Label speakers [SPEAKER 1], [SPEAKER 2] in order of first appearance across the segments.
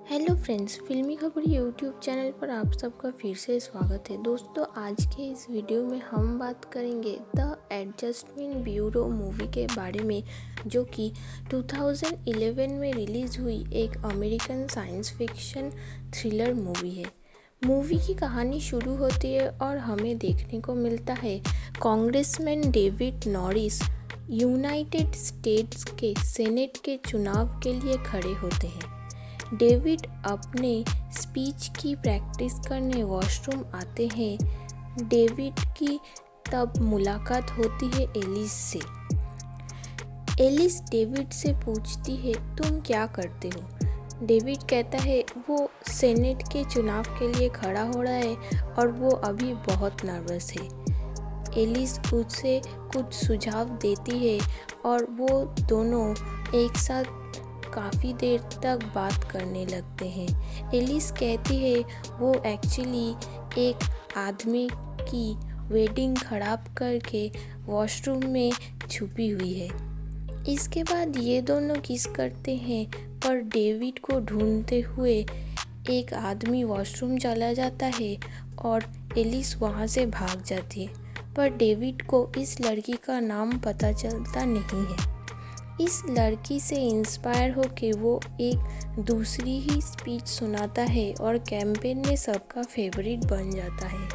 [SPEAKER 1] Hello friends, फिल्मी खबरी YouTube channel पर आप सबका फिर से स्वागत है। दोस्तों, आज के इस वीडियो में हम बात करेंगे द एडजस्टमेंट ब्यूरो मूवी के बारे में, जो कि 2011 में रिलीज़ हुई एक American science fiction thriller movie है। मूवी की कहानी शुरू होती है और हमें देखने को मिलता है congressman David Norris United states के सेनेट के चुनाव के लिए खड़े होते हैं। डेविड अपने स्पीच की प्रैक्टिस करने वॉशरूम आते हैं। डेविड की तब मुलाकात होती है एलिस से। एलिस डेविड से पूछती है, तुम क्या करते हो? डेविड कहता है वो सेनेट के चुनाव के लिए खड़ा हो रहा है और वो अभी बहुत नर्वस है। एलिस उसे कुछ सुझाव देती है और वो दोनों एक साथ काफ़ी देर तक बात करने लगते हैं। एलिस कहती है वो एक्चुअली एक आदमी की वेडिंग खराब करके वॉशरूम में छुपी हुई है। इसके बाद ये दोनों किस करते हैं, पर डेविड को ढूंढते हुए एक आदमी वॉशरूम चला जाता है और एलिस वहाँ से भाग जाती है। पर डेविड को इस लड़की का नाम पता चलता नहीं है। इस लड़की से इंस्पायर होके वो एक दूसरी ही स्पीच सुनाता है और कैंपेन में सबका फेवरेट बन जाता है।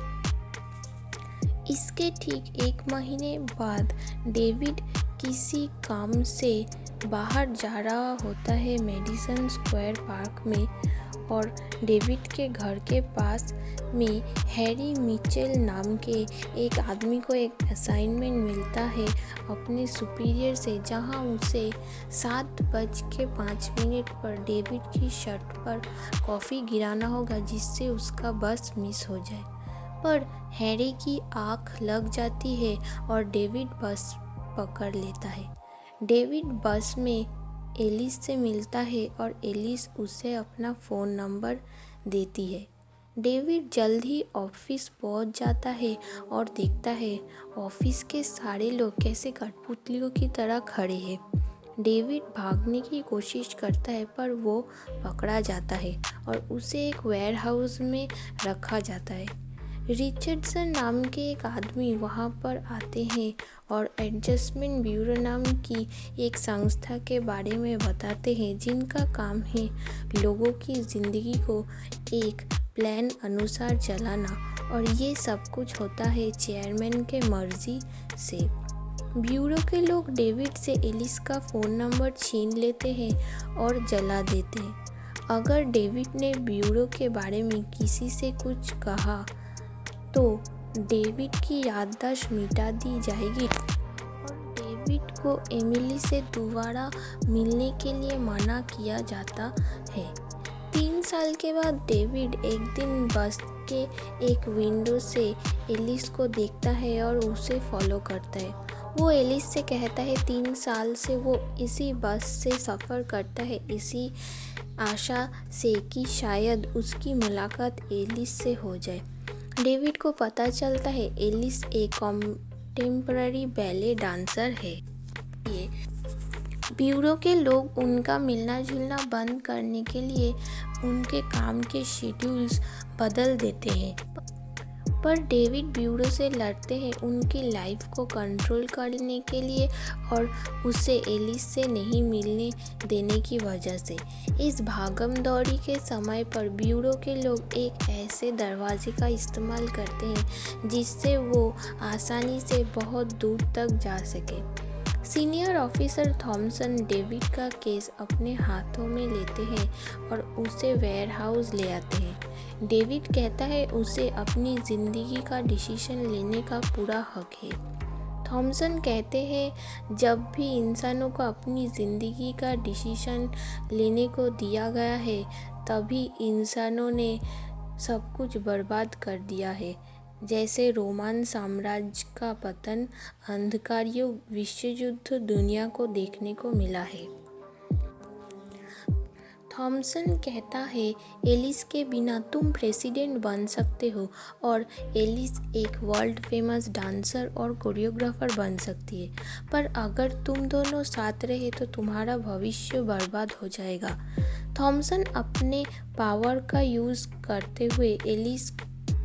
[SPEAKER 1] इसके ठीक एक महीने बाद डेविड किसी काम से बाहर जा रहा होता है मेडिसन स्क्वायर पार्क में, और डेविड के घर के पास में हैरी मिचेल नाम के एक आदमी को एक असाइनमेंट मिलता है अपने सुपीरियर से, जहां उसे 7:05 पर डेविड की शर्ट पर कॉफ़ी गिराना होगा जिससे उसका बस मिस हो जाए। पर हैरी की आँख लग जाती है और डेविड बस पकड़ लेता है। डेविड बस में एलिस से मिलता है और एलिस उसे अपना फ़ोन नंबर देती है। डेविड जल्द ही ऑफिस पहुंच जाता है और देखता है ऑफिस के सारे लोग कैसे कठपुतलियों की तरह खड़े हैं। डेविड भागने की कोशिश करता है पर वो पकड़ा जाता है और उसे एक वेयरहाउस में रखा जाता है। रिचर्डसन नाम के एक आदमी वहाँ पर आते हैं और एडजस्टमेंट ब्यूरो नाम की एक संस्था के बारे में बताते हैं, जिनका काम है लोगों की ज़िंदगी को एक प्लान अनुसार चलाना, और ये सब कुछ होता है चेयरमैन के मर्जी से। ब्यूरो के लोग डेविड से एलिस का फ़ोन नंबर छीन लेते हैं और जला देते हैं। अगर डेविड ने ब्यूरो के बारे में किसी से कुछ कहा तो डेविड की याददाश्त मिटा दी जाएगी और डेविड को एमिली से दोबारा मिलने के लिए मना किया जाता है। 3 साल के बाद डेविड एक दिन बस के एक विंडो से एलिस को देखता है और उसे फॉलो करता है। वो एलिस से कहता है 3 साल से वो इसी बस से सफ़र करता है, इसी आशा से कि शायद उसकी मुलाकात एलिस से हो जाए। डेविड को पता चलता है एलिस एक कॉन्टेम्पररी बैले डांसर है। ब्यूरो के लोग उनका मिलना जुलना बंद करने के लिए उनके काम के शेड्यूल्स बदल देते हैं, पर डेविड ब्यूरो से लड़ते हैं उनकी लाइफ को कंट्रोल करने के लिए और उसे एलिस से नहीं मिलने देने की वजह से। इस भागम दौड़ी के समय पर ब्यूरो के लोग एक ऐसे दरवाजे का इस्तेमाल करते हैं जिससे वो आसानी से बहुत दूर तक जा सके। सीनियर ऑफिसर थॉमसन डेविड का केस अपने हाथों में लेते हैं और उसे वेयरहाउस ले आते हैं। डेविड कहता है उसे अपनी ज़िंदगी का डिसीजन लेने का पूरा हक है। थॉमसन कहते हैं जब भी इंसानों को अपनी ज़िंदगी का डिसीजन लेने को दिया गया है, तभी इंसानों ने सब कुछ बर्बाद कर दिया है, जैसे रोमन साम्राज्य का पतन, अंधकार युग, विश्व युद्ध दुनिया को देखने को मिला है। थॉमसन कहता है एलिस के बिना तुम प्रेसिडेंट बन सकते हो और एलिस एक वर्ल्ड फेमस डांसर और कोरियोग्राफर बन सकती है, पर अगर तुम दोनों साथ रहे तो तुम्हारा भविष्य बर्बाद हो जाएगा। थॉमसन अपने पावर का यूज़ करते हुए एलिस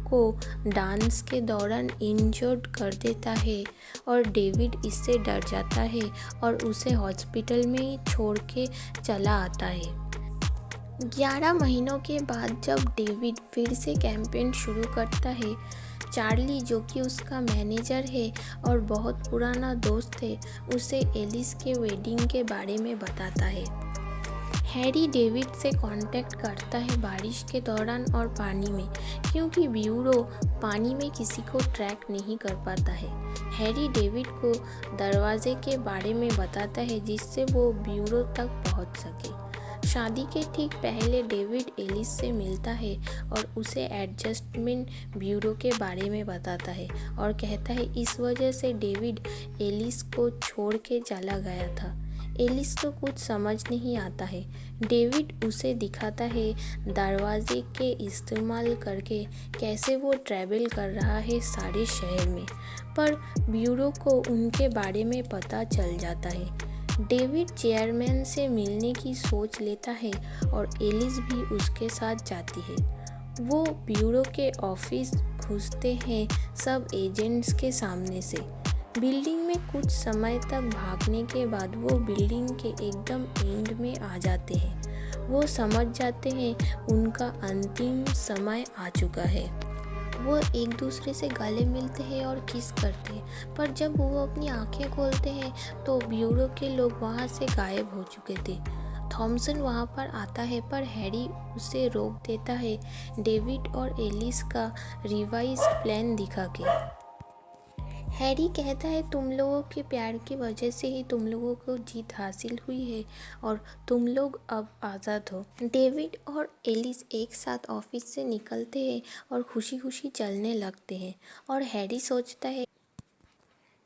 [SPEAKER 1] को डांस के दौरान इंजर्ड कर देता है और डेविड इससे डर जाता है और उसे हॉस्पिटल में ही छोड़ के चला आता है। 11 महीनों के बाद जब डेविड फिर से कैंपेन शुरू करता है, चार्ली जो कि उसका मैनेजर है और बहुत पुराना दोस्त है, उसे एलिस के वेडिंग के बारे में बताता है। हैरी डेविड से कांटेक्ट करता है बारिश के दौरान और पानी में, क्योंकि ब्यूरो पानी में किसी को ट्रैक नहीं कर पाता है। हैरी डेविड को दरवाजे के बारे में बताता है जिससे वो ब्यूरो तक पहुंच सके। शादी के ठीक पहले डेविड एलिस से मिलता है और उसे एडजस्टमेंट ब्यूरो के बारे में बताता है और कहता है इस वजह से डेविड एलिस को छोड़ के चला गया था। एलिस को कुछ समझ नहीं आता है। डेविड उसे दिखाता है दरवाजे के इस्तेमाल करके कैसे वो ट्रैवल कर रहा है सारे शहर में, पर ब्यूरो को उनके बारे में पता चल जाता है। डेविड चेयरमैन से मिलने की सोच लेता है और एलिस भी उसके साथ जाती है। वो ब्यूरो के ऑफिस घुसते हैं सब एजेंट्स के सामने से। बिल्डिंग में कुछ समय तक भागने के बाद वो बिल्डिंग के एकदम एंड में आ जाते हैं। वो समझ जाते हैं उनका अंतिम समय आ चुका है। वो एक दूसरे से गले मिलते हैं और किस करते हैं, पर जब वो अपनी आंखें खोलते हैं तो ब्यूरो के लोग वहाँ से गायब हो चुके थे। थॉमसन वहाँ पर आता है पर हैरी उसे रोक देता है डेविड और एलिस का रिवाइज प्लान दिखा के। हैरी कहता है तुम लोगों के प्यार की वजह से ही तुम लोगों को जीत हासिल हुई है और तुम लोग अब आज़ाद हो। डेविड और एलिस एक साथ ऑफिस से निकलते हैं और खुशी खुशी चलने लगते हैं और हैरी सोचता है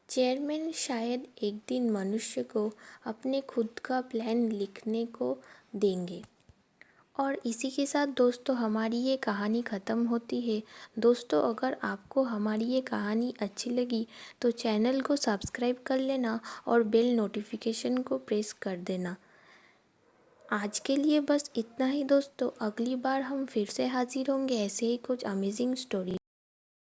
[SPEAKER 1] चेयरमैन शायद एक दिन मनुष्य को अपने खुद का प्लान लिखने को देंगे। और इसी के साथ दोस्तों हमारी ये कहानी ख़त्म होती है। दोस्तों अगर आपको हमारी ये कहानी अच्छी लगी तो चैनल को सब्सक्राइब कर लेना और बेल नोटिफिकेशन को प्रेस कर देना। आज के लिए बस इतना ही दोस्तों, अगली बार हम फिर से हाजिर होंगे ऐसे ही कुछ अमेजिंग स्टोरी।